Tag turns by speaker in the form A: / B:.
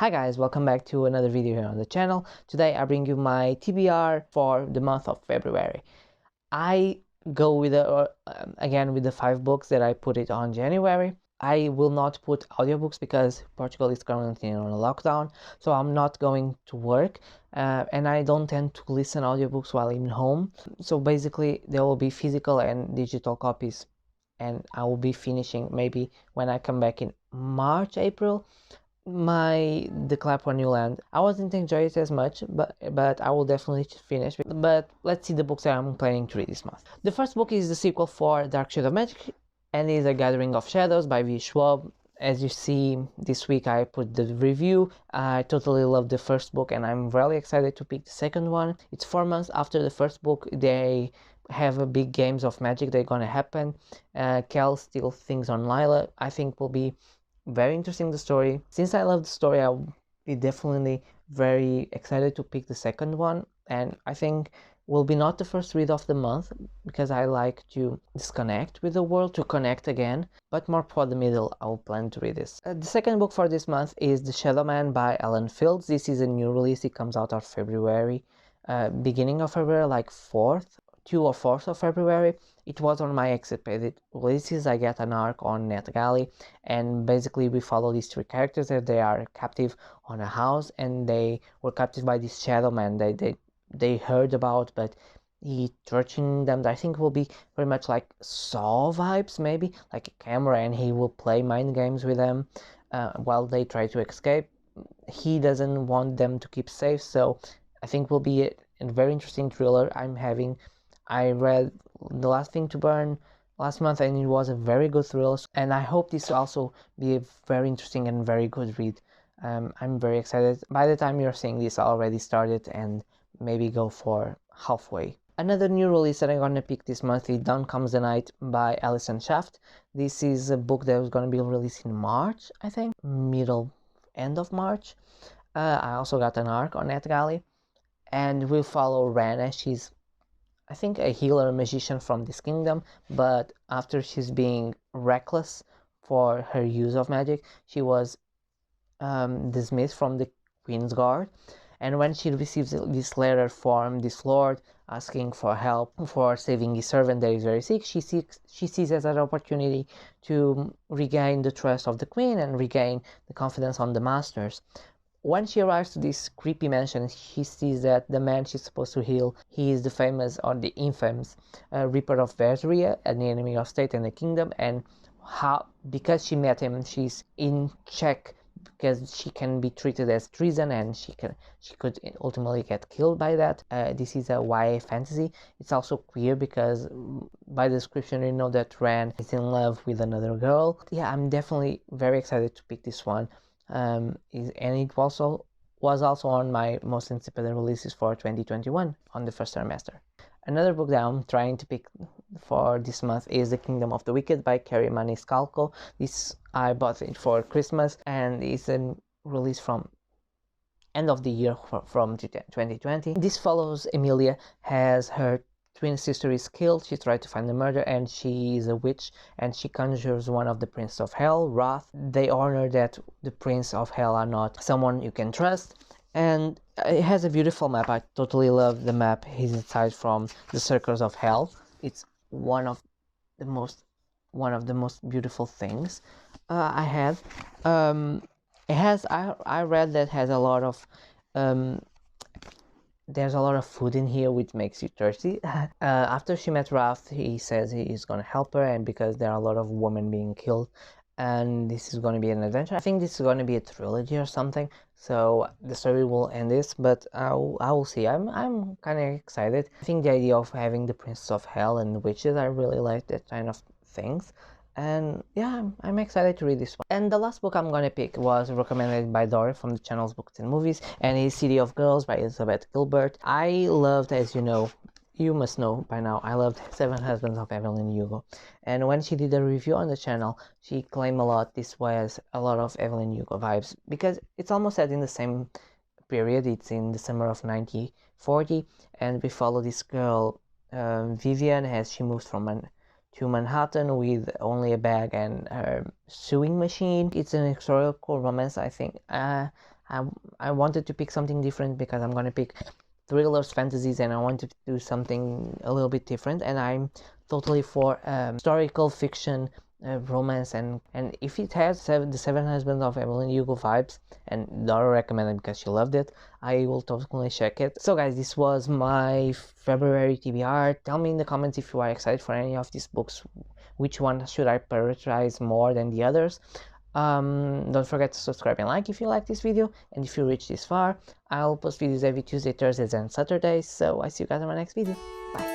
A: Hi guys, welcome back to another video here on the channel. Today I bring you my TBR for the month of February. I go with again with the 5 books that I put it on January. I will not put audiobooks because Portugal is currently on a lockdown, so I'm not going to work and I don't tend to listen audiobooks while I'm home. So basically there will be physical and digital copies, and I will be finishing maybe when I come back in March, April, the Clap for New Land. I wasn't enjoying it as much, but I will definitely finish. But let's see the books that I'm planning to read this month. The first book is the sequel for Dark Shade of Magic, and is A Gathering of Shadows by V. Schwab. As you see, this week I put the review. I totally love the first book and I'm really excited to pick the second one. It's 4 months after the first book. They have a big games of magic they're gonna happen. Kel steals things on Lila. I think will be very interesting, the story. Since I love the story, I'll be definitely very excited to pick the second one, and I think will be not the first read of the month because I like to disconnect with the world to connect again, but more for the middle I will plan to read this. The second book for this month is The Shadow Man by Alan Fields. This is a new release. It comes out of February, beginning of February, like 2 or 4th of February. It was on my anticipated releases. I get an arc on NetGalley, and basically we follow these 3 characters that they are captive on a house, and they were captive by this shadow man they heard about, but he torturing them. I think will be very much like Saw vibes, maybe like a camera, and he will play mind games with them while they try to escape. He doesn't want them to keep safe, so I think will be a very interesting thriller. I read The Last Thing to Burn last month and it was a very good thriller, and I hope this will also be a very interesting and very good read. I'm very excited. By the time you're seeing this, I already started and maybe go for halfway. Another new release that I'm going to pick this month is Down Comes the Night by Alison Shaft. This is a book that was going to be released in March, I think, end of March. I also got an arc on NetGalley, and we'll follow Ren. She's, I think, a healer, magician from this kingdom, but after she's being reckless for her use of magic, she was dismissed from the Queen's Guard. And when she receives this letter from this lord asking for help for saving his servant that is very sick, she sees as an opportunity to regain the trust of the queen and regain the confidence on the masters. When she arrives to this creepy mansion, she sees that the man she's supposed to heal, he is the famous or the infamous Reaper of Verderia, an enemy of state and the kingdom, and because she met him, she's in check because she can be treated as treason and she could ultimately get killed by that. This is a YA fantasy. It's also queer because by the description you know that Ren is in love with another girl. Yeah, I'm definitely very excited to pick this one. And it was also on my most anticipated releases for 2021 on the first trimester. Another book that I'm trying to pick for this month is The Kingdom of the Wicked by Kerry Maniscalco. This I bought it for Christmas and it's a release from end of the year from 2020. This follows Emilia, has her twin sister is killed. She tried to find the murder and she is a witch and she conjures one of the Prince of Hell, Wrath. They honor that the Prince of Hell are not someone you can trust. And it has a beautiful map. I totally love the map. He's inside from the Circles of Hell. It's one of the most beautiful things I had. It has I read that has a lot of there's a lot of food in here which makes you thirsty. After she met Wrath, he says he is gonna help her, and because there are a lot of women being killed, and this is going to be an adventure. I think this is going to be a trilogy or something, so the story will end this, but I will see. I'm kind of excited. I think the idea of having the Prince of Hell and the witches, I really like that kind of things, and yeah, I'm excited to read this one. And the last book I'm going to pick was recommended by Dory from the channel's Books and Movies, and is City of Girls by Elizabeth Gilbert. I loved, as you must know by now, I loved Seven Husbands of Evelyn Hugo, and when she did a review on the channel, she claimed a lot this was a lot of Evelyn Hugo vibes because it's almost set in the same period. It's in the summer of 1940, and we follow this girl Vivian as she moves from to Manhattan with only a bag and her sewing machine. It's an historical romance, I think. I wanted to pick something different because I'm gonna pick thrillers, fantasies, and I wanted to do something a little bit different, and I'm totally for historical fiction romance, and if it has the Seven Husbands of Evelyn Hugo vibes, and Dora recommended because she loved it, I will totally check it. So guys, this was my February TBR. Tell me in the comments if you are excited for any of these books, which one should I prioritize more than the others. Don't forget to subscribe and like if you like this video, and if you reach this far, I'll post videos every Tuesday, Thursdays, and Saturdays. So I see you guys in my next video. Bye.